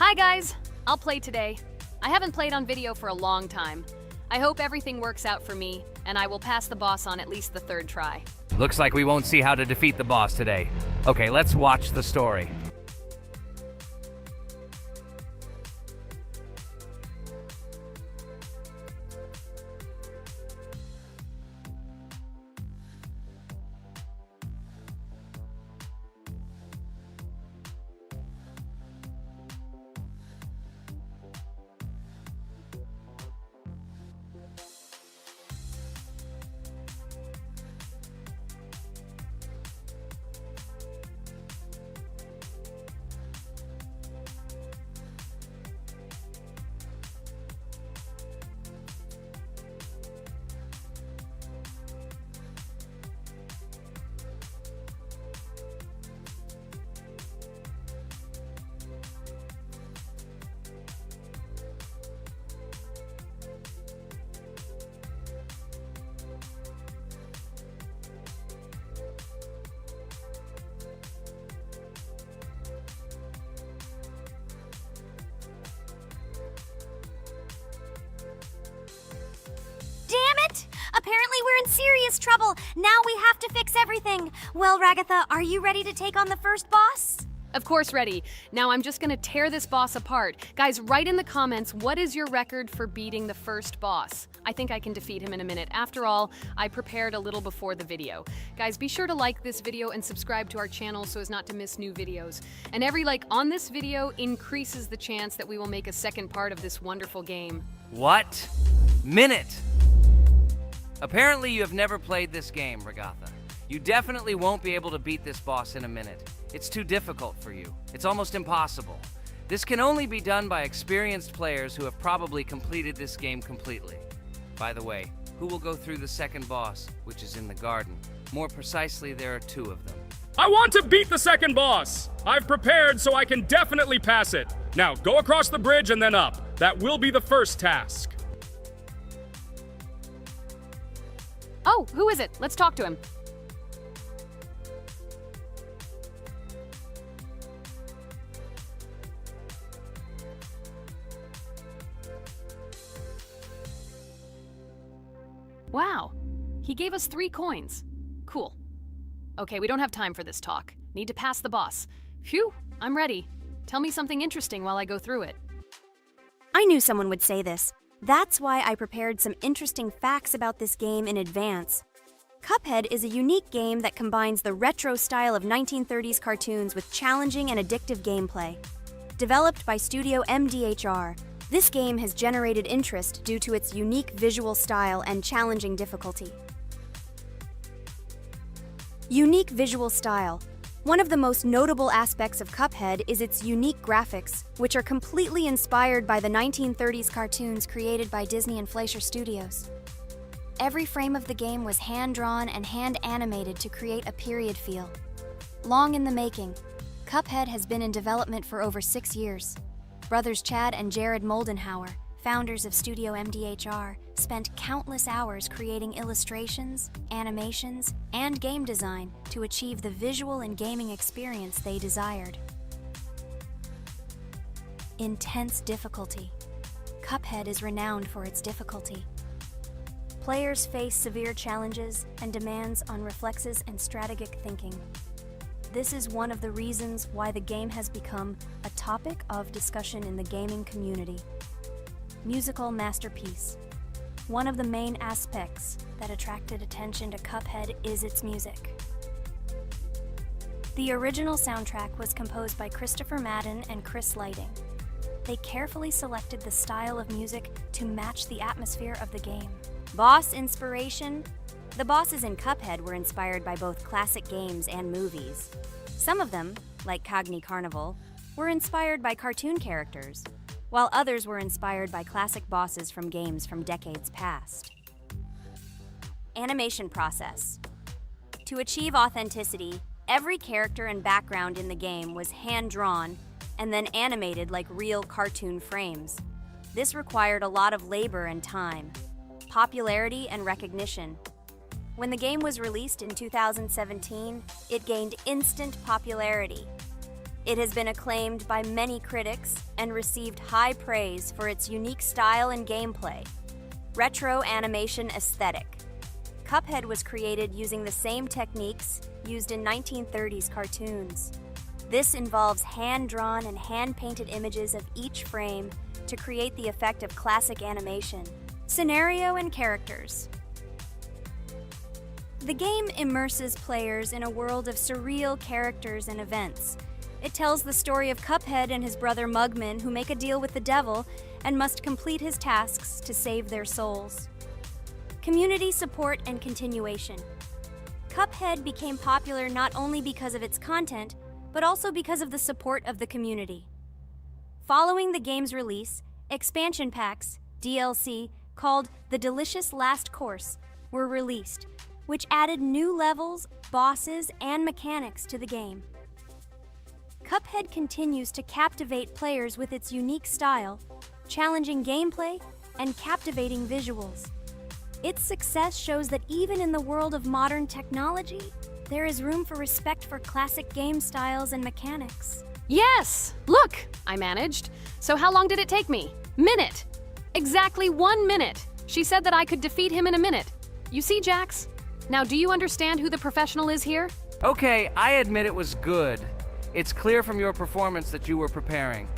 Hi guys! I'll play today. I haven't played on video for a long time. I hope everything works out for me, and I will pass the boss on at least the third try. Looks like we won't see how to defeat the boss today. Okay, let's watch the story. Apparently we're in serious trouble. Now we have to fix everything. Well, Ragatha, are you ready to take on the first boss? Of course ready. Now I'm just gonna tear this boss apart. Guys, write in the comments, what is your record for beating the first boss? I think I can defeat him in a minute. After all, I prepared a little before the video. Guys, be sure to like this video and subscribe to our channel so as not to miss new videos. And every like on this video increases the chance that we will make a second part of this wonderful game. What? Minute! Apparently you have never played this game, Ragatha. You definitely won't be able to beat this boss in a minute. It's too difficult for you. It's almost impossible. This can only be done by experienced players who have probably completed this game completely. By the way, who will go through the second boss, which is in the garden? More precisely, there are two of them. I want to beat the second boss! I've prepared so I can definitely pass it. Now, go across the bridge and then up. That will be the first task. Oh, who is it? Let's talk to him. Wow, he gave us 3 coins. Cool. Okay, we don't have time for this talk. Need to pass the boss. Phew, I'm ready. Tell me something interesting while I go through it. I knew someone would say this. That's why I prepared some interesting facts about this game in advance. Cuphead is a unique game that combines the retro style of 1930s cartoons with challenging and addictive gameplay. Developed by Studio MDHR, this game has generated interest due to its unique visual style and challenging difficulty. Unique visual style. One of the most notable aspects of Cuphead is its unique graphics, which are completely inspired by the 1930s cartoons created by Disney and Fleischer Studios. Every frame of the game was hand-drawn and hand-animated to create a period feel. Long in the making, Cuphead has been in development for over 6 years. Brothers Chad and Jared Moldenhauer, founders of Studio MDHR, spent countless hours creating illustrations, animations, and game design to achieve the visual and gaming experience they desired. Intense difficulty. Cuphead is renowned for its difficulty. Players face severe challenges and demands on reflexes and strategic thinking. This is one of the reasons why the game has become a topic of discussion in the gaming community. Musical masterpiece. One of the main aspects that attracted attention to Cuphead is its music. The original soundtrack was composed by Christopher Madden and Chris Lighting. They carefully selected the style of music to match the atmosphere of the game. Boss inspiration. The bosses in Cuphead were inspired by both classic games and movies. Some of them, like Cogni Carnival, were inspired by cartoon characters, while others were inspired by classic bosses from games from decades past. Animation process. To achieve authenticity, every character and background in the game was hand-drawn and then animated like real cartoon frames. This required a lot of labor and time. Popularity and recognition. When the game was released in 2017, it gained instant popularity. It has been acclaimed by many critics and received high praise for its unique style and gameplay. Retro animation aesthetic. Cuphead was created using the same techniques used in 1930s cartoons. This involves hand-drawn and hand-painted images of each frame to create the effect of classic animation. Scenario and characters. The game immerses players in a world of surreal characters and events. It tells the story of Cuphead and his brother Mugman, who make a deal with the devil and must complete his tasks to save their souls. Community support and continuation. Cuphead became popular not only because of its content, but also because of the support of the community. Following the game's release, expansion packs, DLC, called The Delicious Last Course, were released, which added new levels, bosses, and mechanics to the game. Cuphead continues to captivate players with its unique style, challenging gameplay, and captivating visuals. Its success shows that even in the world of modern technology, there is room for respect for classic game styles and mechanics. Yes! Look! I managed. So how long did it take me? Minute! Exactly 1 minute! She said that I could defeat him in a minute. You see, Jax? Now, do you understand who the professional is here? Okay, I admit it was good. It's clear from your performance that you were preparing.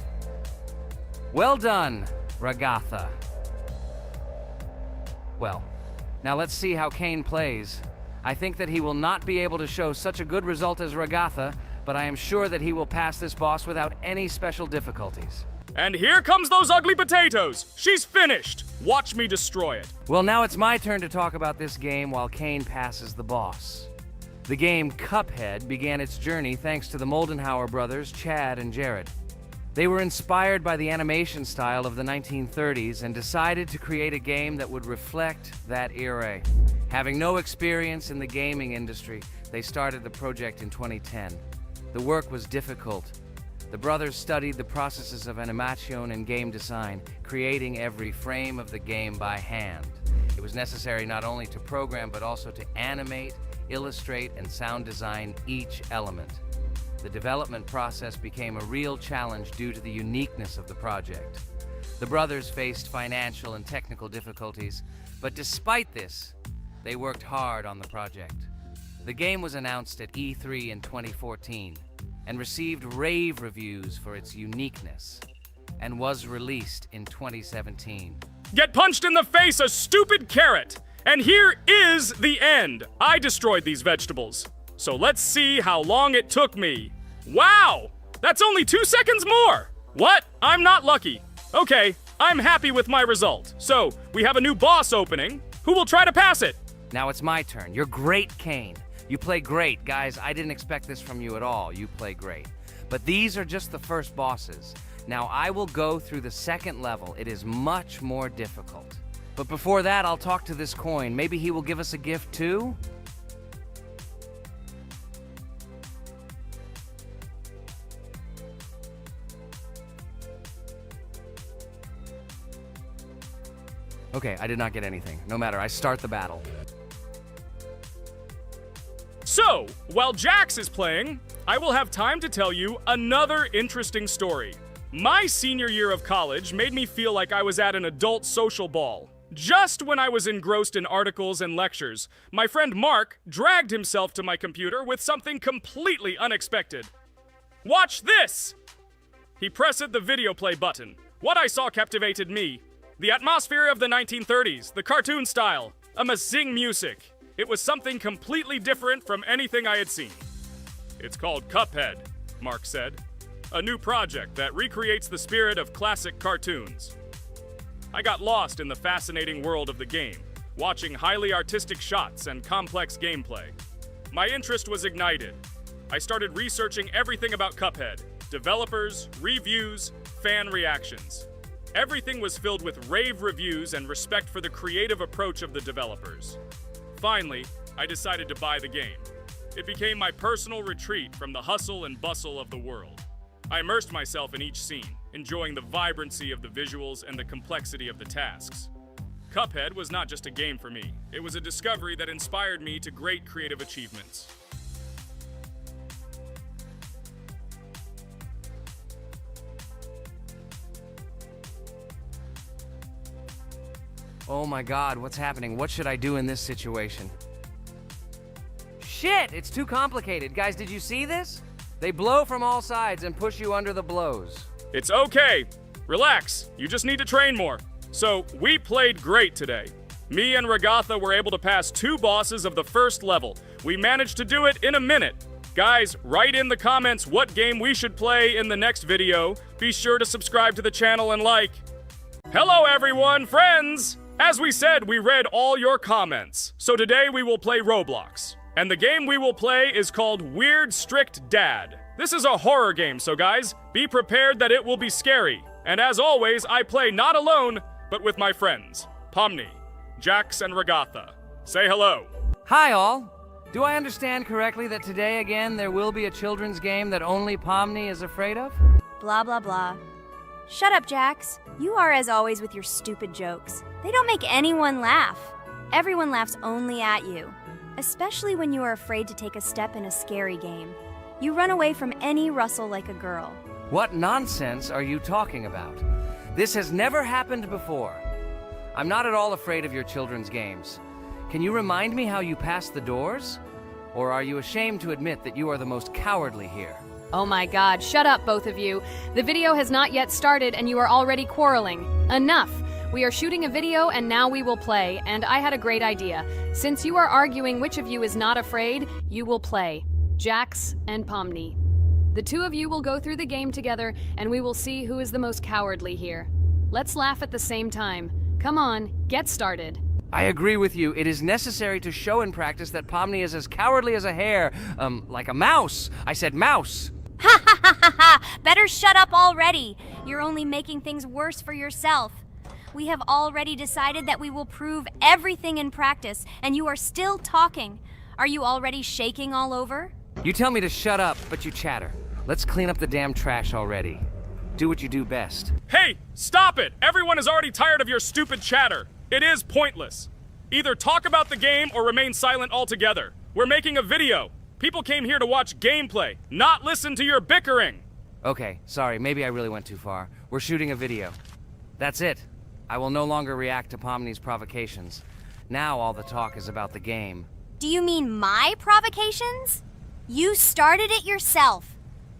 Well done, Ragatha. Well, now let's see how Kane plays. I think that he will not be able to show such a good result as Ragatha, but I am sure that he will pass this boss without any special difficulties. And here comes those ugly potatoes! She's finished! Watch me destroy it. Well, now it's my turn to talk about this game while Kane passes the boss. The game Cuphead began its journey thanks to the Moldenhauer brothers, Chad and Jared. They were inspired by the animation style of the 1930s and decided to create a game that would reflect that era. Having no experience in the gaming industry, they started the project in 2010. The work was difficult. The brothers studied the processes of animation and game design, creating every frame of the game by hand. It was necessary not only to program, but also to animate, illustrate, and sound design each element. The development process became a real challenge due to the uniqueness of the project. The brothers faced financial and technical difficulties, but despite this, they worked hard on the project. The game was announced at E3 in 2014 and received rave reviews for its uniqueness, and was released in 2017. Get punched in the face, a stupid carrot! And here is the end. I destroyed these vegetables. So let's see how long it took me. Wow! That's only 2 seconds more! What? I'm not lucky. Okay, I'm happy with my result. So, we have a new boss opening. Who will try to pass it? Now it's my turn. You're great, Kane. You play great. Guys, I didn't expect this from you at all. You play great. But these are just the first bosses. Now I will go through the second level. It is much more difficult. But before that, I'll talk to this coin. Maybe he will give us a gift too? Okay, I did not get anything. No matter, I start the battle. So, while Jax is playing, I will have time to tell you another interesting story. My senior year of college made me feel like I was at an adult social ball. Just when I was engrossed in articles and lectures, my friend Mark dragged himself to my computer with something completely unexpected. Watch this! He pressed the video play button. What I saw captivated me. The atmosphere of the 1930s, the cartoon style, amazing music. It was something completely different from anything I had seen. It's called Cuphead, Mark said. A new project that recreates the spirit of classic cartoons. I got lost in the fascinating world of the game, watching highly artistic shots and complex gameplay. My interest was ignited. I started researching everything about Cuphead, developers, reviews, fan reactions. Everything was filled with rave reviews and respect for the creative approach of the developers. Finally, I decided to buy the game. It became my personal retreat from the hustle and bustle of the world. I immersed myself in each scene, enjoying the vibrancy of the visuals and the complexity of the tasks. Cuphead was not just a game for me. It was a discovery that inspired me to great creative achievements. Oh my god, what's happening? What should I do in this situation? Shit, it's too complicated. Guys, did you see this? They blow from all sides and push you under the blows. It's okay. Relax. You just need to train more. So, we played great today. Me and Regatha were able to pass 2 bosses of the first level. We managed to do it in a minute. Guys, write in the comments what game we should play in the next video. Be sure to subscribe to the channel and like. Hello everyone, friends! As we said, we read all your comments. So today we will play Roblox. And the game we will play is called Weird Strict Dad. This is a horror game, so guys, be prepared that it will be scary. And as always, I play not alone, but with my friends, Pomni, Jax, and Regatha. Say hello. Hi all! Do I understand correctly that today again there will be a children's game that only Pomni is afraid of? Blah, blah, blah. Shut up, Jax. You are as always with your stupid jokes. They don't make anyone laugh. Everyone laughs only at you, especially when you are afraid to take a step in a scary game. You run away from any rustle like a girl. What nonsense are you talking about? This has never happened before. I'm not at all afraid of your children's games. Can you remind me how you passed the doors? Or are you ashamed to admit that you are the most cowardly here? Oh my god, shut up, both of you. The video has not yet started and you are already quarreling. Enough! We are shooting a video and now we will play, and I had a great idea. Since you are arguing which of you is not afraid, you will play. Jax and Pomni. The 2 of you will go through the game together and we will see who is the most cowardly here. Let's laugh at the same time. Come on, get started. I agree with you. It is necessary to show in practice that Pomni is as cowardly as a hare. Like a mouse. I said mouse. Ha ha ha ha ha! Better shut up already. You're only making things worse for yourself. We have already decided that we will prove everything in practice, and you are still talking. Are you already shaking all over? You tell me to shut up, but you chatter. Let's clean up the damn trash already. Do what you do best. Hey, stop it! Everyone is already tired of your stupid chatter. It is pointless. Either talk about the game or remain silent altogether. We're making a video. People came here to watch gameplay, not listen to your bickering. Okay, sorry, maybe I really went too far. We're shooting a video. That's it. I will no longer react to Pomni's provocations. Now all the talk is about the game. Do you mean my provocations? You started it yourself.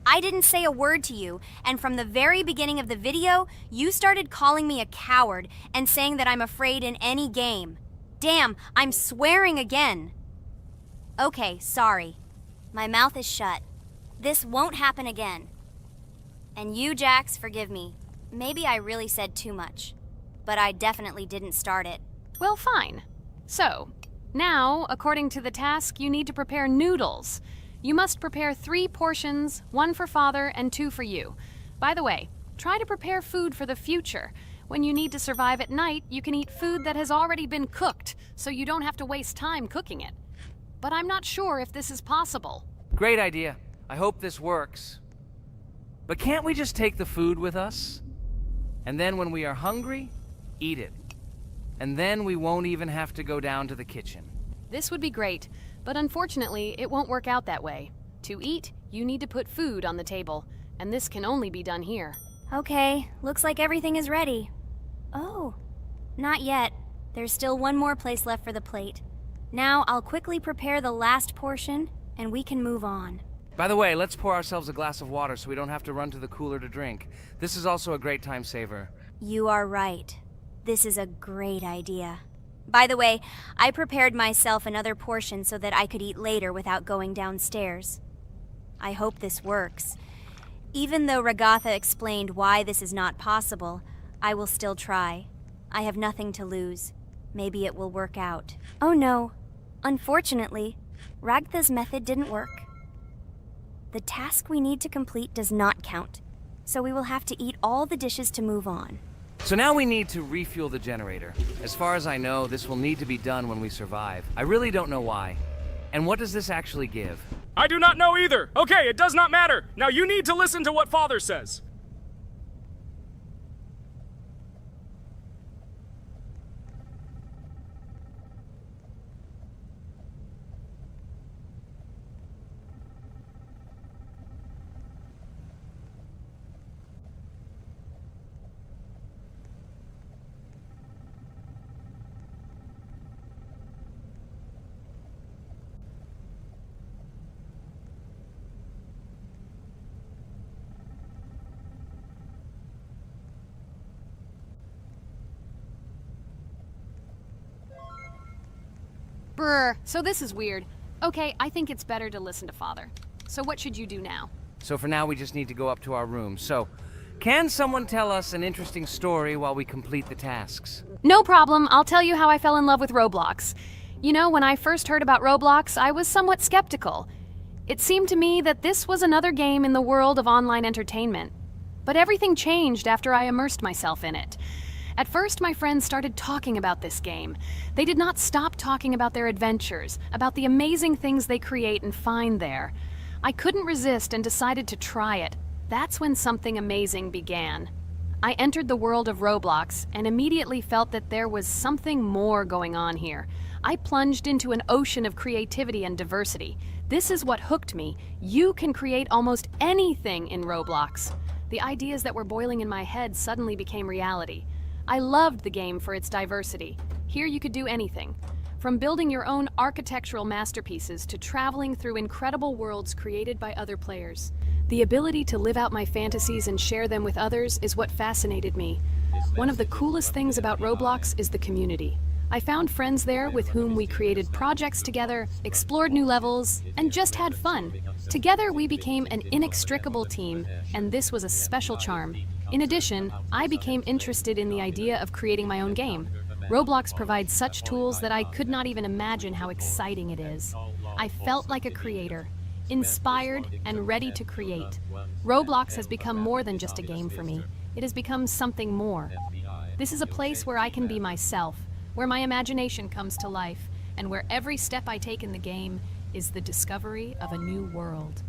I didn't say a word to you, and from the very beginning of the video, you started calling me a coward and saying that I'm afraid in any game. Damn, I'm swearing again. Okay, sorry. My mouth is shut. This won't happen again. And you, Jax, forgive me. Maybe I really said too much, but I definitely didn't start it. Well, fine. So, now, according to the task, you need to prepare noodles. You must prepare 3 portions, 1 for father and 2 for you. By the way, try to prepare food for the future. When you need to survive at night, you can eat food that has already been cooked, so you don't have to waste time cooking it. But I'm not sure if this is possible. Great idea. I hope this works. But can't we just take the food with us? And then when we are hungry, eat it. And then we won't even have to go down to the kitchen. This would be great, but unfortunately, it won't work out that way. To eat, you need to put food on the table, and this can only be done here. Okay, looks like everything is ready. Oh, not yet. There's still 1 more place left for the plate. Now I'll quickly prepare the last portion, and we can move on. By the way, let's pour ourselves a glass of water so we don't have to run to the cooler to drink. This is also a great time saver. You are right. This is a great idea. By the way, I prepared myself another portion so that I could eat later without going downstairs. I hope this works. Even though Regatha explained why this is not possible, I will still try. I have nothing to lose. Maybe it will work out. Oh no. Unfortunately, Ragatha's method didn't work. The task we need to complete does not count, so we will have to eat all the dishes to move on. So now we need to refuel the generator. As far as I know, this will need to be done when we survive. I really don't know why. And what does this actually give? I do not know either. Okay, it does not matter. Now you need to listen to what Father says. Brr, so this is weird. Okay, I think it's better to listen to Father. So what should you do now? So for now, we just need to go up to our room. So, can someone tell us an interesting story while we complete the tasks? No problem, I'll tell you how I fell in love with Roblox. You know, when I first heard about Roblox, I was somewhat skeptical. It seemed to me that this was another game in the world of online entertainment. But everything changed after I immersed myself in it. At first, my friends started talking about this game. They did not stop talking about their adventures, about the amazing things they create and find there. I couldn't resist and decided to try it. That's when something amazing began. I entered the world of Roblox and immediately felt that there was something more going on here. I plunged into an ocean of creativity and diversity. This is what hooked me. You can create almost anything in Roblox. The ideas that were boiling in my head suddenly became reality. I loved the game for its diversity. Here you could do anything. From building your own architectural masterpieces to traveling through incredible worlds created by other players. The ability to live out my fantasies and share them with others is what fascinated me. One of the coolest things about Roblox is the community. I found friends there with whom we created projects together, explored new levels, and just had fun. Together we became an inextricable team, and this was a special charm. In addition, I became interested in the idea of creating my own game. Roblox provides such tools that I could not even imagine how exciting it is. I felt like a creator, inspired and ready to create. Roblox has become more than just a game for me. It has become something more. This is a place where I can be myself, where my imagination comes to life, and where every step I take in the game is the discovery of a new world.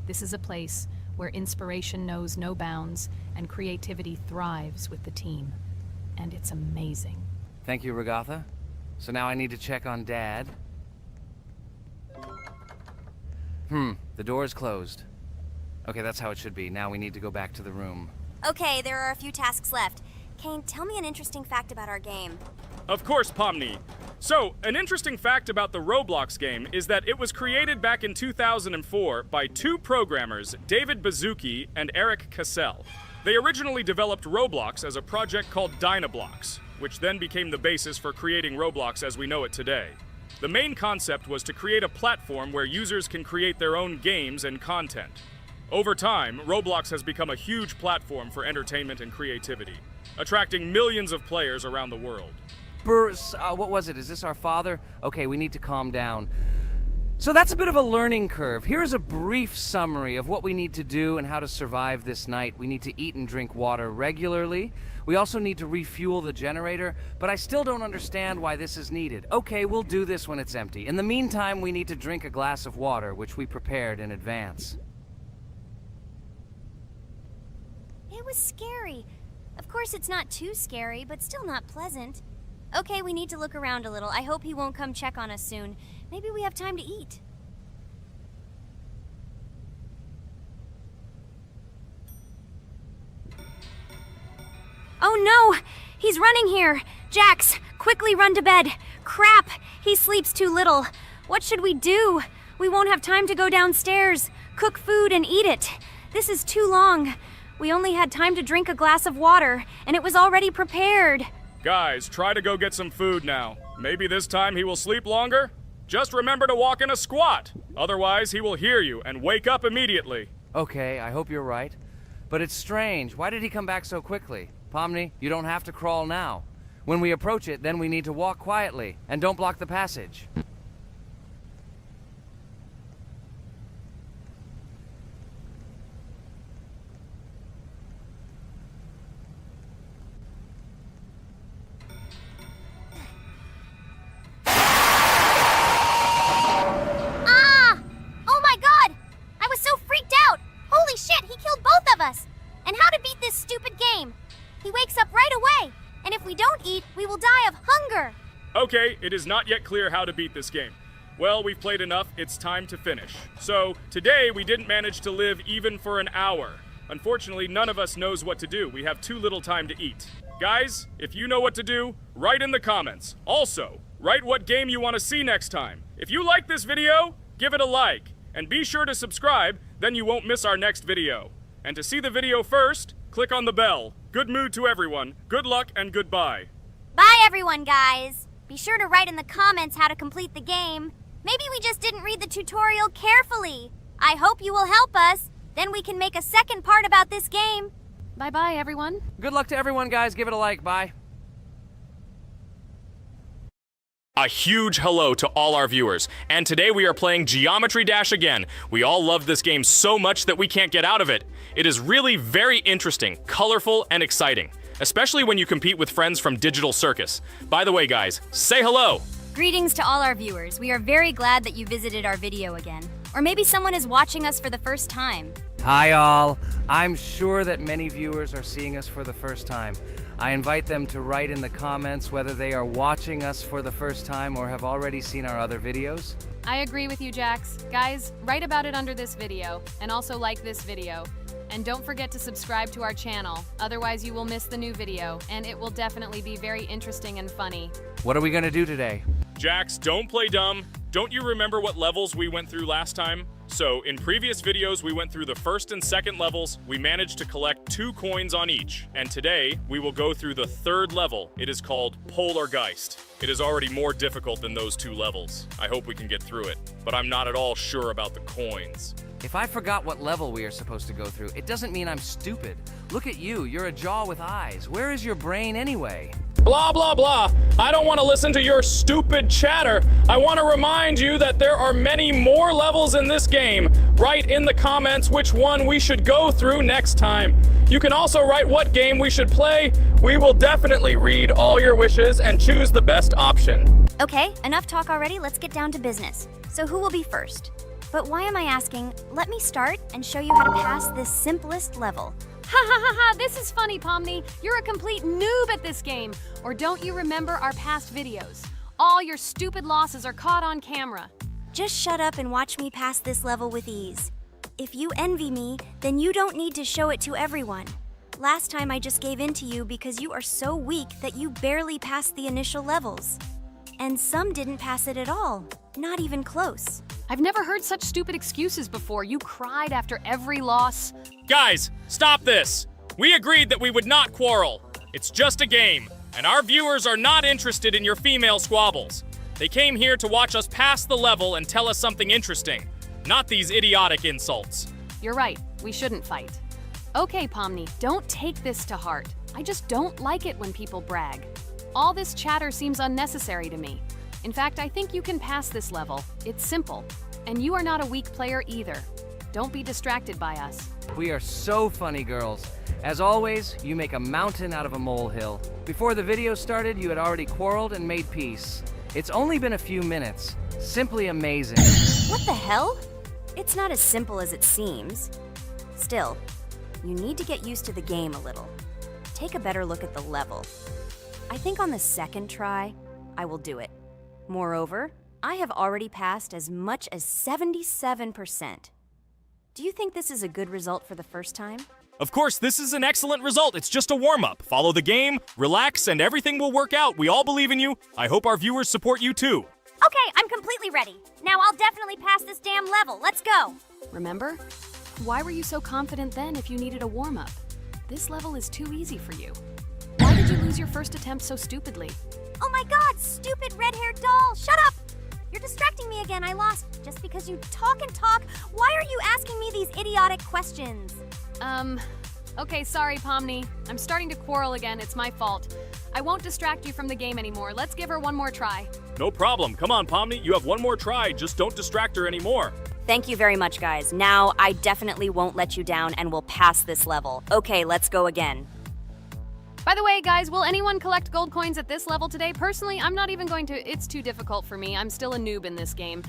This is a place where inspiration knows no bounds and creativity thrives with the team. And it's amazing. Thank you, Regatha. So now I need to check on Dad. The door is closed. Okay, that's how it should be. Now we need to go back to the room. Okay, there are a few tasks left. Kane, tell me an interesting fact about our game. Of course, Pomni. So, an interesting fact about the Roblox game is that it was created back in 2004 by two programmers, David Baszucki and Eric Cassell. They originally developed Roblox as a project called Dynablocks, which then became the basis for creating Roblox as we know it today. The main concept was to create a platform where users can create their own games and content. Over time, Roblox has become a huge platform for entertainment and creativity, attracting millions of players around the world. What was it? Is this our father? Okay, we need to calm down. So that's a bit of a learning curve. Here's a brief summary of what we need to do and how to survive this night. We need to eat and drink water regularly. We also need to refuel the generator, but I still don't understand why this is needed. Okay, we'll do this when it's empty. In the meantime, we need to drink a glass of water, which we prepared in advance. It was scary. Of course, it's not too scary, but still not pleasant. Okay, we need to look around a little. I hope he won't come check on us soon. Maybe we have time to eat. Oh no! He's running here! Jax, quickly run to bed! Crap! He sleeps too little. What should we do? We won't have time to go downstairs, cook food, and eat it. This is too long. We only had time to drink a glass of water, and it was already prepared. Guys, try to go get some food now. Maybe this time he will sleep longer? Just remember to walk in a squat. Otherwise, he will hear you and wake up immediately. Okay, I hope you're right. But it's strange. Why did he come back so quickly? Pomni, you don't have to crawl now. When we approach it, then we need to walk quietly. And don't block the passage. And how to beat this stupid game. He wakes up right away, and if we don't eat, we will die of hunger. Okay, it is not yet clear how to beat this game. Well, we've played enough, it's time to finish. So, today we didn't manage to live even for an hour. Unfortunately, none of us knows what to do. We have too little time to eat. Guys, if you know what to do, write in the comments. Also, write what game you want to see next time. If you like this video, give it a like. And be sure to subscribe, then you won't miss our next video. And to see the video first, click on the bell. Good mood to everyone. Good luck and goodbye. Bye everyone, guys. Be sure to write in the comments how to complete the game. Maybe we just didn't read the tutorial carefully. I hope you will help us. Then we can make a second part about this game. Bye-bye, everyone. Good luck to everyone, guys. Give it a like. Bye. A huge hello to all our viewers, and today we are playing Geometry Dash again. We all love this game so much that we can't get out of it. It is really very interesting, colorful, and exciting, especially when you compete with friends from Digital Circus. By the way, guys, say hello! Greetings to all our viewers. We are very glad that you visited our video again. Or maybe someone is watching us for the first time. Hi, all. I'm sure that many viewers are seeing us for the first time. I invite them to write in the comments whether they are watching us for the first time or have already seen our other videos. I agree with you, Jax. Guys, write about it under this video, and also like this video. And don't forget to subscribe to our channel, otherwise you will miss the new video, and it will definitely be very interesting and funny. What are we gonna do today? Jax, don't play dumb. Don't you remember what levels we went through last time? So, in previous videos, we went through the first and second levels. We managed to collect 2 coins on each. And today, we will go through the third level. It is called Polargeist. It is already more difficult than those 2 levels. I hope we can get through it, but I'm not at all sure about the coins. If I forgot what level we are supposed to go through, it doesn't mean I'm stupid. Look at you, you're a jaw with eyes. Where is your brain anyway? Blah, blah, blah. I don't want to listen to your stupid chatter. I want to remind you that there are many more levels in this game. Write in the comments which one we should go through next time. You can also write what game we should play. We will definitely read all your wishes and choose the best option. Okay, enough talk already. Let's get down to business. So who will be first? But why am I asking? Let me start and show you how to pass this simplest level. Ha ha ha ha, this is funny, Pomni. You're a complete noob at this game. Or don't you remember our past videos? All your stupid losses are caught on camera. Just shut up and watch me pass this level with ease. If you envy me, then you don't need to show it to everyone. Last time I just gave in to you because you are so weak that you barely passed the initial levels. And some didn't pass it at all, not even close. I've never heard such stupid excuses before. You cried after every loss. Guys, stop this. We agreed that we would not quarrel. It's just a game, and our viewers are not interested in your female squabbles. They came here to watch us pass the level and tell us something interesting, not these idiotic insults. You're right, we shouldn't fight. Okay, Pomni, don't take this to heart. I just don't like it when people brag. All this chatter seems unnecessary to me. In fact, I think you can pass this level. It's simple. And you are not a weak player either. Don't be distracted by us. We are so funny, girls. As always, you make a mountain out of a molehill. Before the video started, you had already quarreled and made peace. It's only been a few minutes. Simply amazing. What the hell? It's not as simple as it seems. Still, you need to get used to the game a little. Take a better look at the level. I think on the second try, I will do it. Moreover, I have already passed as much as 77%. Do you think this is a good result for the first time? Of course, this is an excellent result. It's just a warm-up. Follow the game, relax, and everything will work out. We all believe in you. I hope our viewers support you too. Okay, I'm completely ready. Now I'll definitely pass this damn level. Let's go. Remember? Why were you so confident then if you needed a warm-up? This level is too easy for you. Why did you lose your first attempt so stupidly? Oh my god, stupid red-haired doll! Shut up! You're distracting me again. I lost. Just because you talk and talk, why are you asking me these idiotic questions? Okay, sorry, Pomni. I'm starting to quarrel again. It's my fault. I won't distract you from the game anymore. Let's give her one more try. No problem. Come on, Pomni. You have one more try. Just don't distract her anymore. Thank you very much, guys. Now, I definitely won't let you down and will pass this level. Okay, let's go again. By the way, guys, will anyone collect gold coins at this level today? Personally, I'm not even going to. It's too difficult for me. I'm still a noob in this game.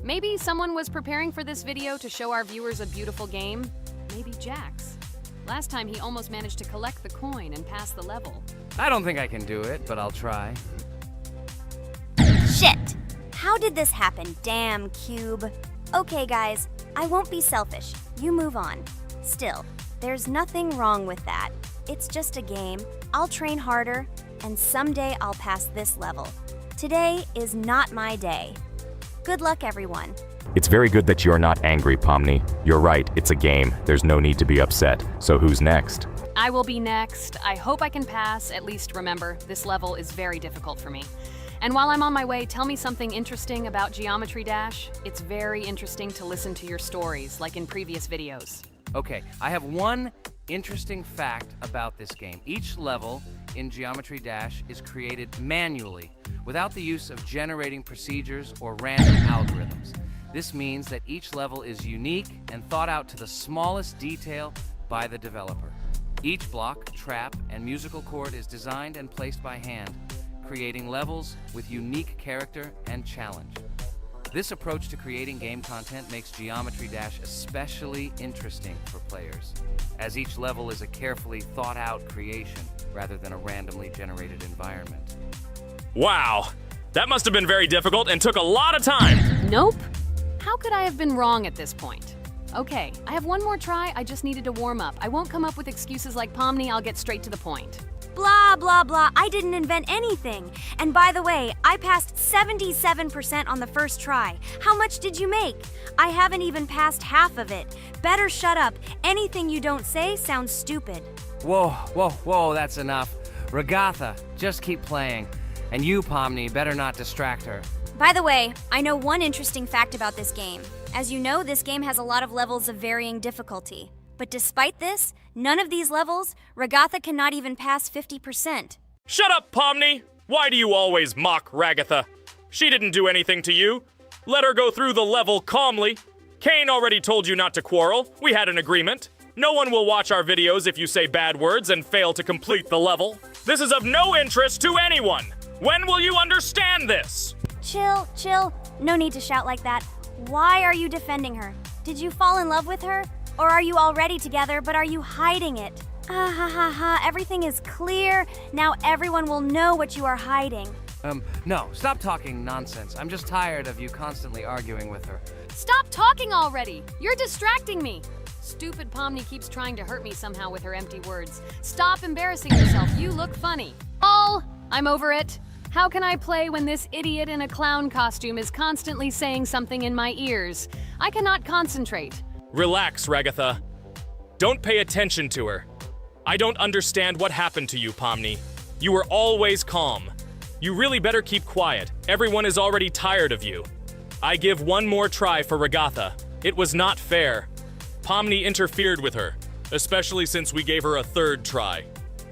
Maybe someone was preparing for this video to show our viewers a beautiful game. Maybe Jax. Last time he almost managed to collect the coin and pass the level. I don't think I can do it, but I'll try. Shit! How did this happen, damn cube? Okay, guys, I won't be selfish. You move on. Still, there's nothing wrong with that. It's just a game. I'll train harder, and someday I'll pass this level. Today is not my day. Good luck, everyone. It's very good that you're not angry, Pomni. You're right, it's a game. There's no need to be upset. So who's next? I will be next. I hope I can pass. At least remember, this level is very difficult for me. And while I'm on my way, tell me something interesting about Geometry Dash. It's very interesting to listen to your stories, like in previous videos. Okay, I have one interesting fact about this game. Each level in Geometry Dash is created manually, without the use of generating procedures or random algorithms. This means that each level is unique and thought out to the smallest detail by the developer. Each block, trap, and musical chord is designed and placed by hand, creating levels with unique character and challenge. This approach to creating game content makes Geometry Dash especially interesting for players, as each level is a carefully thought-out creation rather than a randomly generated environment. Wow, that must have been very difficult and took a lot of time. Nope. How could I have been wrong at this point? Okay, I have one more try. I just needed to warm up. I won't come up with excuses like Pomni. I'll get straight to the point. Blah, blah, blah. I didn't invent anything. And by the way, I passed 77% on the first try. How much did you make? I haven't even passed half of it. Better shut up. Anything you don't say sounds stupid. Whoa, that's enough. Regatha, just keep playing. And you, Pomni, better not distract her. By the way, I know one interesting fact about this game. As you know, this game has a lot of levels of varying difficulty. But despite this, none of these levels, Regatha cannot even pass 50%. Shut up, Pomni! Why do you always mock Ragatha? She didn't do anything to you. Let her go through the level calmly. Kane already told you not to quarrel. We had an agreement. No one will watch our videos if you say bad words and fail to complete the level. This is of no interest to anyone. When will you understand this? Chill. No need to shout like that. Why are you defending her? Did you fall in love with her? Or are you already together, but are you hiding it? Everything is clear. Now everyone will know what you are hiding. No, stop talking nonsense. I'm just tired of you constantly arguing with her. Stop talking already! You're distracting me! Stupid Pomni keeps trying to hurt me somehow with her empty words. Stop embarrassing yourself. You look funny. I'm over it. How can I play when this idiot in a clown costume is constantly saying something in my ears? I cannot concentrate. Relax, Ragatha. Don't pay attention to her. I don't understand what happened to you, Pomni. You were always calm. You really better keep quiet. Everyone is already tired of you. I give one more try for Ragatha. It was not fair. Pomni interfered with her, especially since we gave her a third try.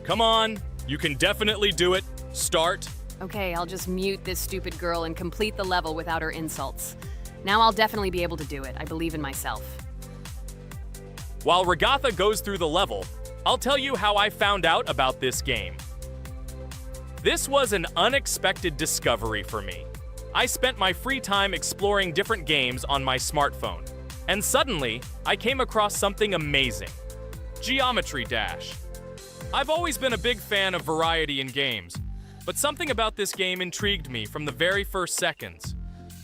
Come on, you can definitely do it. Start. Okay, I'll just mute this stupid girl and complete the level without her insults. Now I'll definitely be able to do it. I believe in myself. While Ragatha goes through the level, I'll tell you how I found out about this game. This was an unexpected discovery for me. I spent my free time exploring different games on my smartphone, and suddenly, I came across something amazing. Geometry Dash. I've always been a big fan of variety in games, but something about this game intrigued me from the very first seconds.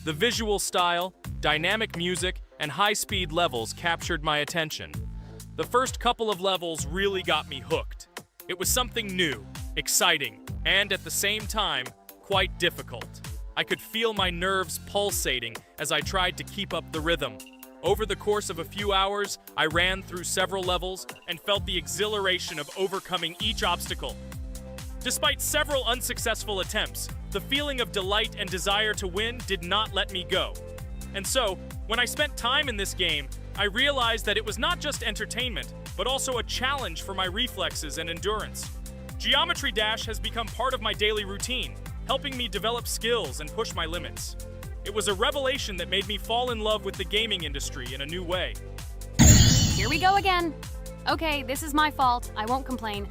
The visual style, dynamic music, and high-speed levels captured my attention. The first couple of levels really got me hooked. It was something new, exciting, and at the same time, quite difficult. I could feel my nerves pulsating as I tried to keep up the rhythm. Over the course of a few hours, I ran through several levels and felt the exhilaration of overcoming each obstacle. Despite several unsuccessful attempts, the feeling of delight and desire to win did not let me go. And so, when I spent time in this game, I realized that it was not just entertainment, but also a challenge for my reflexes and endurance. Geometry Dash has become part of my daily routine, helping me develop skills and push my limits. It was a revelation that made me fall in love with the gaming industry in a new way. Here we go again. Okay, this is my fault. I won't complain.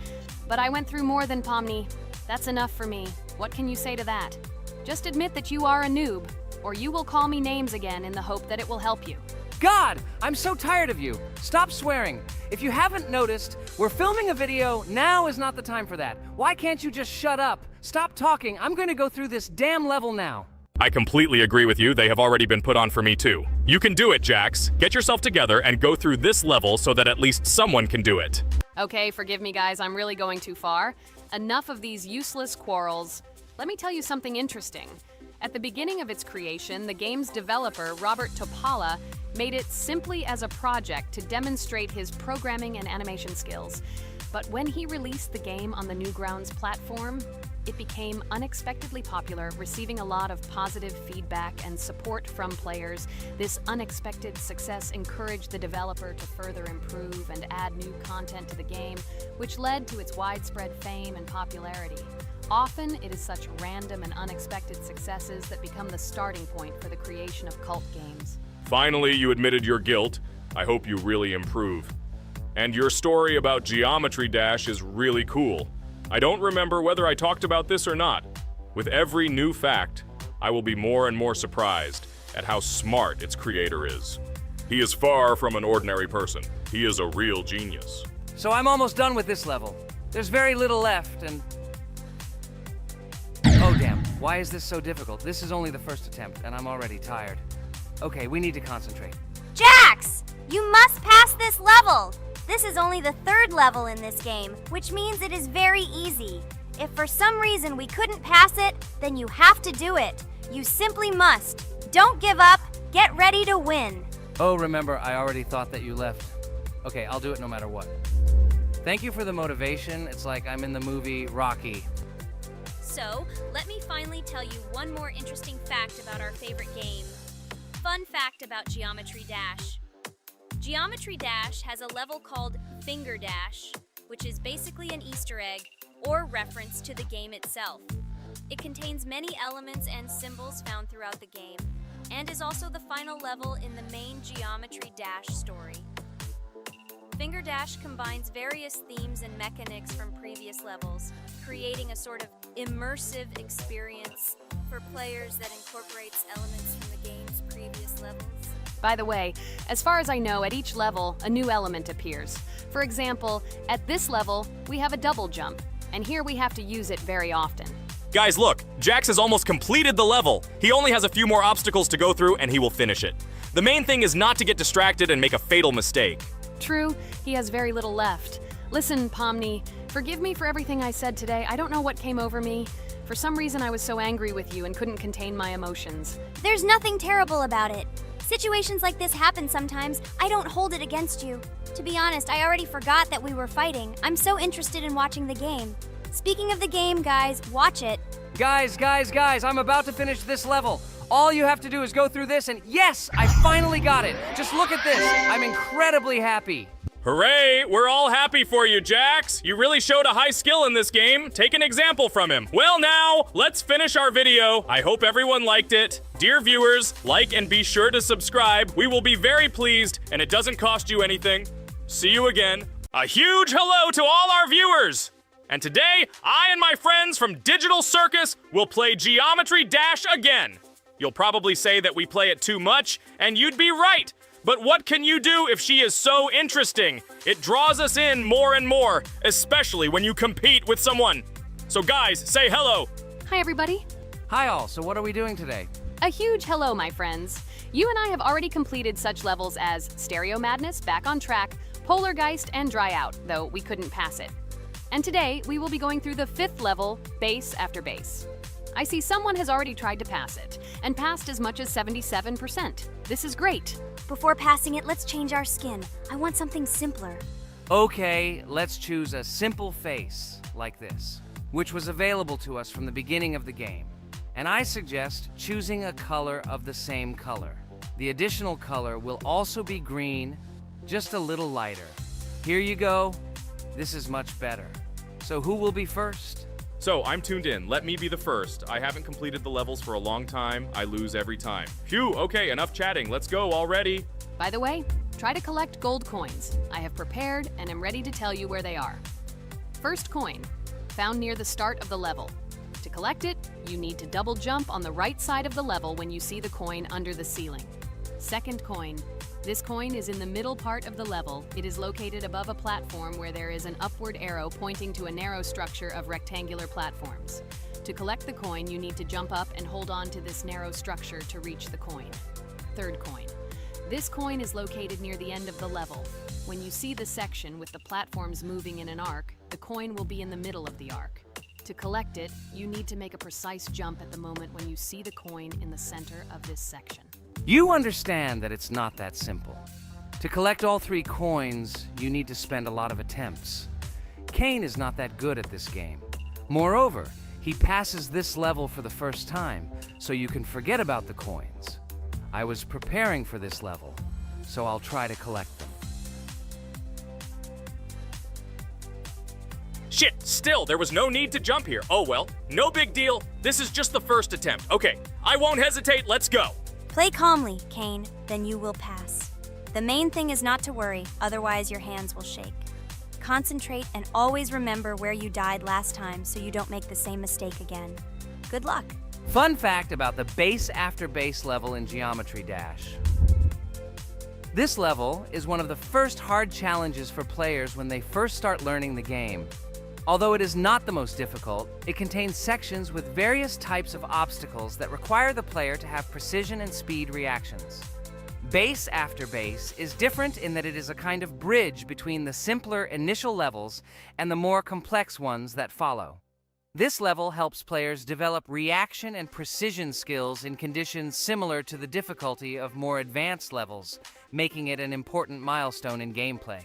But I went through more than Pomni. That's enough for me. What can you say to that? Just admit that you are a noob, or you will call me names again in the hope that it will help you. God, I'm so tired of you. Stop swearing. If you haven't noticed, we're filming a video. Now is not the time for that. Why can't you just shut up? Stop talking. I'm going to go through this damn level now. I completely agree with you. They have already been put on for me too. You can do it, Jax. Get yourself together and go through this level so that at least someone can do it. Okay, forgive me guys, I'm really going too far. Enough of these useless quarrels. Let me tell you something interesting. At the beginning of its creation, the game's developer, Robert Topala, made it simply as a project to demonstrate his programming and animation skills. But when he released the game on the Newgrounds platform, it became unexpectedly popular, receiving a lot of positive feedback and support from players. This unexpected success encouraged the developer to further improve and add new content to the game, which led to its widespread fame and popularity. Often, it is such random and unexpected successes that become the starting point for the creation of cult games. Finally, you admitted your guilt. I hope you really improve. And your story about Geometry Dash is really cool. I don't remember whether I talked about this or not. With every new fact, I will be more and more surprised at how smart its creator is. He is far from an ordinary person. He is a real genius. So I'm almost done with this level. There's very little left, and... Oh damn, why is this so difficult? This is only the first attempt, and I'm already tired. Okay, we need to concentrate. Jax! You must pass this level! This is only the third level in this game, which means it is very easy. If for some reason we couldn't pass it, then you have to do it. You simply must. Don't give up. Get ready to win. Oh, remember, I already thought that you left. Okay, I'll do it no matter what. Thank you for the motivation. It's like I'm in the movie Rocky. So, let me finally tell you one more interesting fact about our favorite game. Fun fact about Geometry Dash. Geometry Dash has a level called Finger Dash, which is basically an Easter egg or reference to the game itself. It contains many elements and symbols found throughout the game, and is also the final level in the main Geometry Dash story. Finger Dash combines various themes and mechanics from previous levels, creating a sort of immersive experience for players that incorporates elements from the game's previous levels. By the way, as far as I know, at each level, a new element appears. For example, at this level, we have a double jump, and here we have to use it very often. Guys, look, Jax has almost completed the level. He only has a few more obstacles to go through and he will finish it. The main thing is not to get distracted and make a fatal mistake. True, he has very little left. Listen, Pomni, forgive me for everything I said today. I don't know what came over me. For some reason, I was so angry with you and couldn't contain my emotions. There's nothing terrible about it. Situations like this happen sometimes. I don't hold it against you. To be honest, I already forgot that we were fighting. I'm so interested in watching the game. Speaking of the game, guys, watch it. Guys, I'm about to finish this level. All you have to do is go through this, and yes, I finally got it. Just look at this. I'm incredibly happy. Hooray! We're all happy for you, Jax! You really showed a high skill in this game. Take an example from him. Well now, let's finish our video. I hope everyone liked it. Dear viewers, like and be sure to subscribe. We will be very pleased, and it doesn't cost you anything. See you again. A huge hello to all our viewers! And today, I and my friends from Digital Circus will play Geometry Dash again. You'll probably say that we play it too much, and you'd be right. But what can you do if she is so interesting? It draws us in more and more, especially when you compete with someone. So guys, say hello. Hi, everybody. Hi all, so what are we doing today? A huge hello, my friends. You and I have already completed such levels as Stereo Madness, Back on Track, Polargeist, and Dry Out, though we couldn't pass it. And today, we will be going through the 5th level, Base After Base. I see someone has already tried to pass it, and passed as much as 77%. This is great. Before passing it, let's change our skin. I want something simpler. Okay, let's choose a simple face, like this, which was available to us from the beginning of the game. And I suggest choosing a color of the same color. The additional color will also be green, just a little lighter. Here you go. This is much better. So who will be first? So, I'm tuned in. Let me be the first. I haven't completed the levels for a long time. I lose every time. Phew, okay, enough chatting. Let's go already. By the way, try to collect gold coins. I have prepared and am ready to tell you where they are. First coin, found near the start of the level. To collect it, you need to double jump on the right side of the level when you see the coin under the ceiling. Second coin. This coin is in the middle part of the level. It is located above a platform where there is an upward arrow pointing to a narrow structure of rectangular platforms. To collect the coin, you need to jump up and hold on to this narrow structure to reach the coin. Third coin. This coin is located near the end of the level. When you see the section with the platforms moving in an arc, the coin will be in the middle of the arc. To collect it, you need to make a precise jump at the moment when you see the coin in the center of this section. You understand that it's not that simple. To collect all 3 coins, you need to spend a lot of attempts. Cain is not that good at this game. Moreover, he passes this level for the first time, so you can forget about the coins. I was preparing for this level, so I'll try to collect them. Shit, still, there was no need to jump here. Oh well, no big deal. This is just the first attempt. Okay, I won't hesitate, let's go. Play calmly, Cain, then you will pass. The main thing is not to worry, otherwise your hands will shake. Concentrate and always remember where you died last time so you don't make the same mistake again. Good luck. Fun fact about the base after base level in Geometry Dash. This level is one of the first hard challenges for players when they first start learning the game. Although it is not the most difficult, it contains sections with various types of obstacles that require the player to have precision and speed reactions. Base after base is different in that it is a kind of bridge between the simpler initial levels and the more complex ones that follow. This level helps players develop reaction and precision skills in conditions similar to the difficulty of more advanced levels, making it an important milestone in gameplay.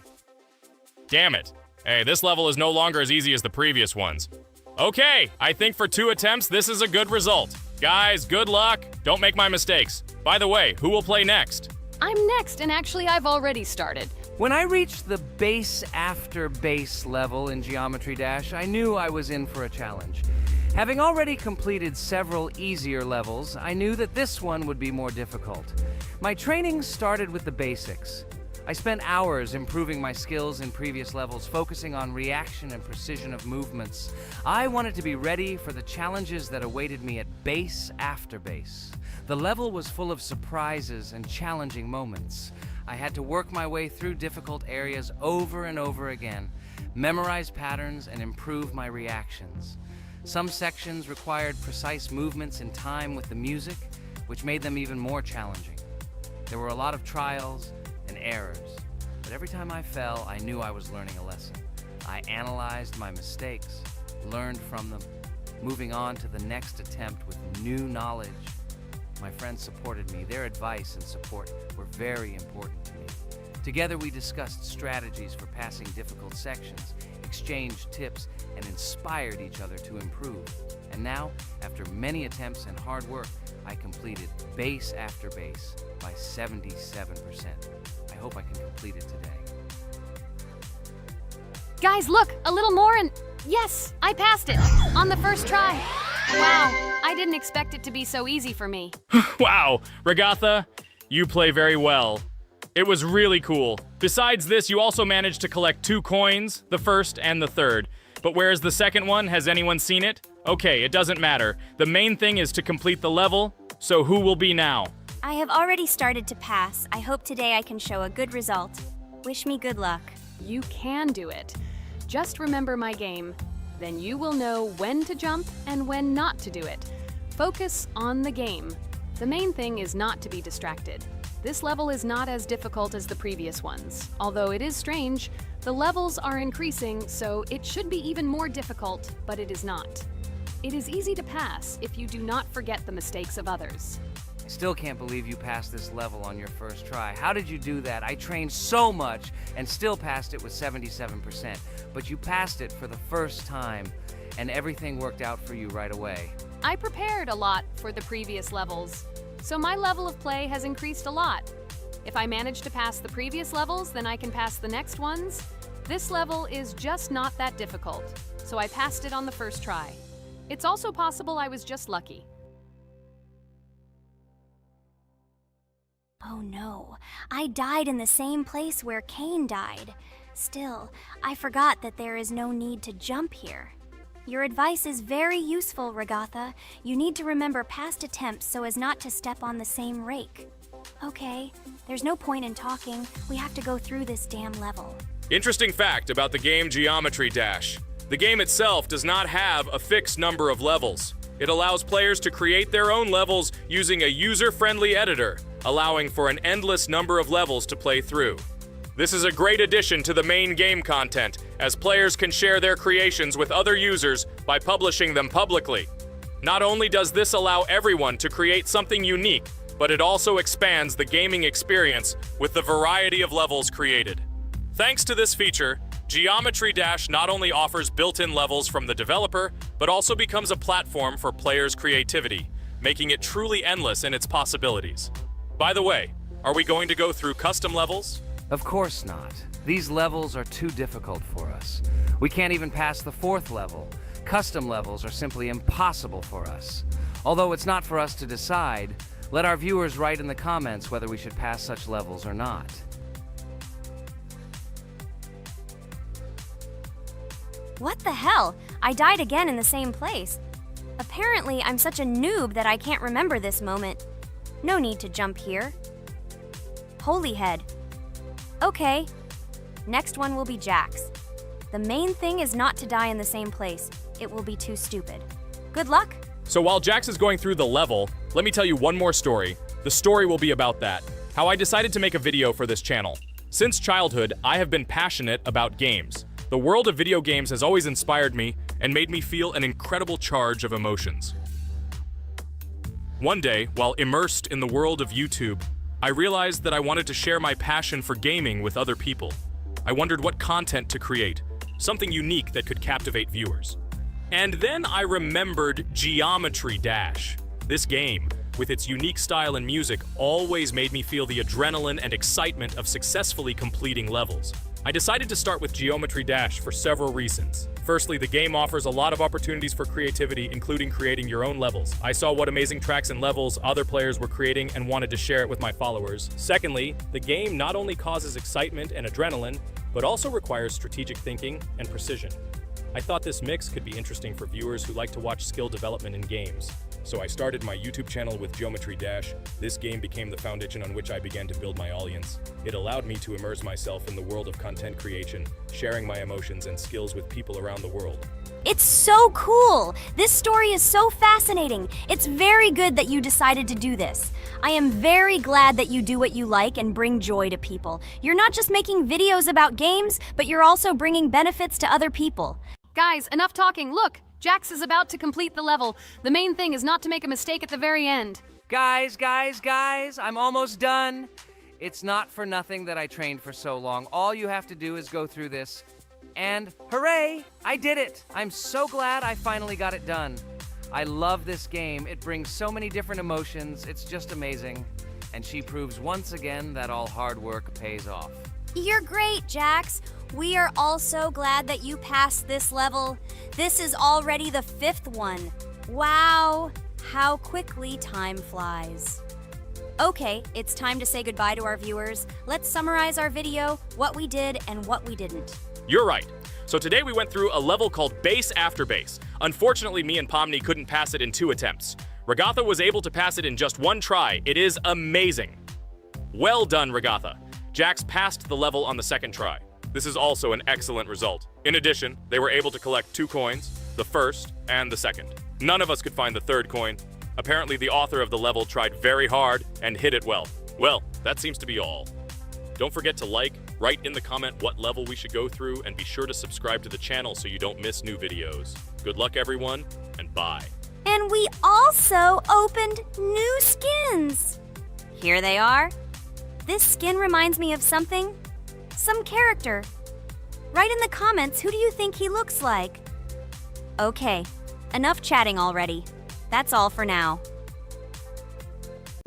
Damn it. Hey, this level is no longer as easy as the previous ones. Okay, I think for 2 attempts, this is a good result. Guys, good luck. Don't make my mistakes. By the way, who will play next? I'm next, and actually I've already started. When I reached the base after base level in Geometry Dash, I knew I was in for a challenge. Having already completed several easier levels, I knew that this one would be more difficult. My training started with the basics. I spent hours improving my skills in previous levels, focusing on reaction and precision of movements. I wanted to be ready for the challenges that awaited me at base after base. The level was full of surprises and challenging moments. I had to work my way through difficult areas over and over again, memorize patterns, and improve my reactions. Some sections required precise movements in time with the music, which made them even more challenging. There were a lot of trials and errors, but every time I fell, I knew I was learning a lesson. I analyzed my mistakes, learned from them, moving on to the next attempt with new knowledge. My friends supported me. Their advice and support were very important to me. Together we discussed strategies for passing difficult sections, exchanged tips, and inspired each other to improve. And now, after many attempts and hard work, I completed base after base by 77%. I hope I can complete it today. Guys, look, a little more and yes, I passed it on the first try. Wow, I didn't expect it to be so easy for me. Wow, Regatha, you play very well. It was really cool. Besides this, you also managed to collect 2 coins, the first and the third. But where's the second one? Has anyone seen it? Okay, it doesn't matter. The main thing is to complete the level, so who will be now? I have already started to pass. I hope today I can show a good result. Wish me good luck. You can do it. Just remember my game. Then you will know when to jump and when not to do it. Focus on the game. The main thing is not to be distracted. This level is not as difficult as the previous ones. Although it is strange, the levels are increasing, so it should be even more difficult, but it is not. It is easy to pass if you do not forget the mistakes of others. I still can't believe you passed this level on your first try. How did you do that? I trained so much and still passed it with 77%. But you passed it for the first time, and everything worked out for you right away. I prepared a lot for the previous levels, so my level of play has increased a lot. If I manage to pass the previous levels, then I can pass the next ones. This level is just not that difficult, so I passed it on the first try. It's also possible I was just lucky. Oh no, I died in the same place where Cain died. Still, I forgot that there is no need to jump here. Your advice is very useful, Regatha. You need to remember past attempts so as not to step on the same rake. Okay, there's no point in talking. We have to go through this damn level. Interesting fact about the game Geometry Dash. The game itself does not have a fixed number of levels. It allows players to create their own levels using a user-friendly editor, allowing for an endless number of levels to play through. This is a great addition to the main game content, as players can share their creations with other users by publishing them publicly. Not only does this allow everyone to create something unique, but it also expands the gaming experience with the variety of levels created. Thanks to this feature, Geometry Dash not only offers built-in levels from the developer, but also becomes a platform for players' creativity, making it truly endless in its possibilities. By the way, are we going to go through custom levels? Of course not. These levels are too difficult for us. We can't even pass the 4th level. Custom levels are simply impossible for us. Although it's not for us to decide, let our viewers write in the comments whether we should pass such levels or not. What the hell? I died again in the same place. Apparently, I'm such a noob that I can't remember this moment. No need to jump here. Holy head. Okay. Next one will be Jax. The main thing is not to die in the same place. It will be too stupid. Good luck. So while Jax is going through the level, let me tell you one more story. The story will be about that. How I decided to make a video for this channel. Since childhood, I have been passionate about games. The world of video games has always inspired me and made me feel an incredible charge of emotions. One day, while immersed in the world of YouTube, I realized that I wanted to share my passion for gaming with other people. I wondered what content to create, something unique that could captivate viewers. And then I remembered Geometry Dash. This game, with its unique style and music, always made me feel the adrenaline and excitement of successfully completing levels. I decided to start with Geometry Dash for several reasons. Firstly, the game offers a lot of opportunities for creativity, including creating your own levels. I saw what amazing tracks and levels other players were creating and wanted to share it with my followers. Secondly, the game not only causes excitement and adrenaline, but also requires strategic thinking and precision. I thought this mix could be interesting for viewers who like to watch skill development in games. So I started my YouTube channel with Geometry Dash. This game became the foundation on which I began to build my audience. It allowed me to immerse myself in the world of content creation, sharing my emotions and skills with people around the world. It's so cool! This story is so fascinating. It's very good that you decided to do this. I am very glad that you do what you like and bring joy to people. You're not just making videos about games, but you're also bringing benefits to other people. Guys, enough talking. Look, Jax is about to complete the level. The main thing is not to make a mistake at the very end. Guys, I'm almost done. It's not for nothing that I trained for so long. All you have to do is go through this. And hooray, I did it. I'm so glad I finally got it done. I love this game. It brings so many different emotions. It's just amazing. And she proves once again that all hard work pays off. You're great, Jax. We are all so glad that you passed this level. This is already the 5th one. Wow, how quickly time flies. Okay, it's time to say goodbye to our viewers. Let's summarize our video, what we did and what we didn't. You're right. So today we went through a level called Base After Base. Unfortunately, me and Pomni couldn't pass it in 2 attempts. Regatha was able to pass it in just 1 try. It is amazing. Well done, Regatha. Jax passed the level on the 2nd try. This is also an excellent result. In addition, they were able to collect 2 coins, the 1st and the 2nd. None of us could find the 3rd coin. Apparently, the author of the level tried very hard and hit it well. Well, that seems to be all. Don't forget to like, write in the comment what level we should go through, and be sure to subscribe to the channel so you don't miss new videos. Good luck, everyone, and bye. And we also opened new skins. Here they are. This skin reminds me of something. Some character. Write in the comments, who do you think he looks like? Okay, enough chatting already. That's all for now.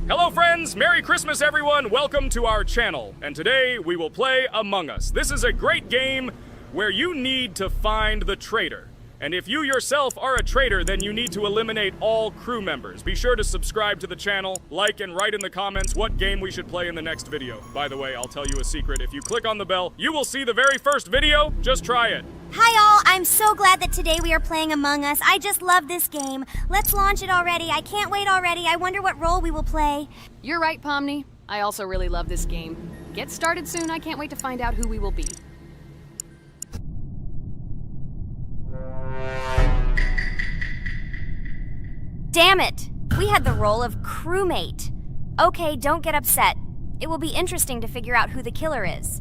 Hello friends, Merry Christmas everyone, welcome to our channel. And today we will play Among Us. This is a great game where you need to find the traitor. And if you yourself are a traitor, then you need to eliminate all crew members. Be sure to subscribe to the channel, like and write in the comments what game we should play in the next video. By the way, I'll tell you a secret. If you click on the bell, you will see the very first video. Just try it. Hi all, I'm so glad that today we are playing Among Us. I just love this game. Let's launch it already. I can't wait already. I wonder what role we will play. You're right, Pomni. I also really love this game. Get started soon. I can't wait to find out who we will be. Damn it! We had the role of crewmate. Okay, don't get upset. It will be interesting to figure out who the killer is.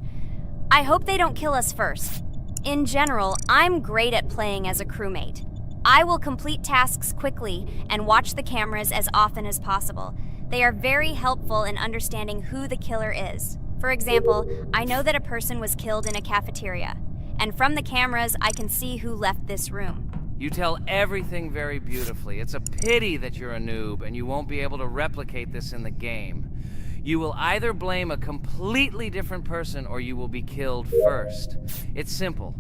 I hope they don't kill us first. In general, I'm great at playing as a crewmate. I will complete tasks quickly and watch the cameras as often as possible. They are very helpful in understanding who the killer is. For example, I know that a person was killed in a cafeteria, And from the cameras, I can see who left this room. You tell everything very beautifully. It's a pity that you're a noob and you won't be able to replicate this in the game. You will either blame a completely different person or you will be killed first. It's simple.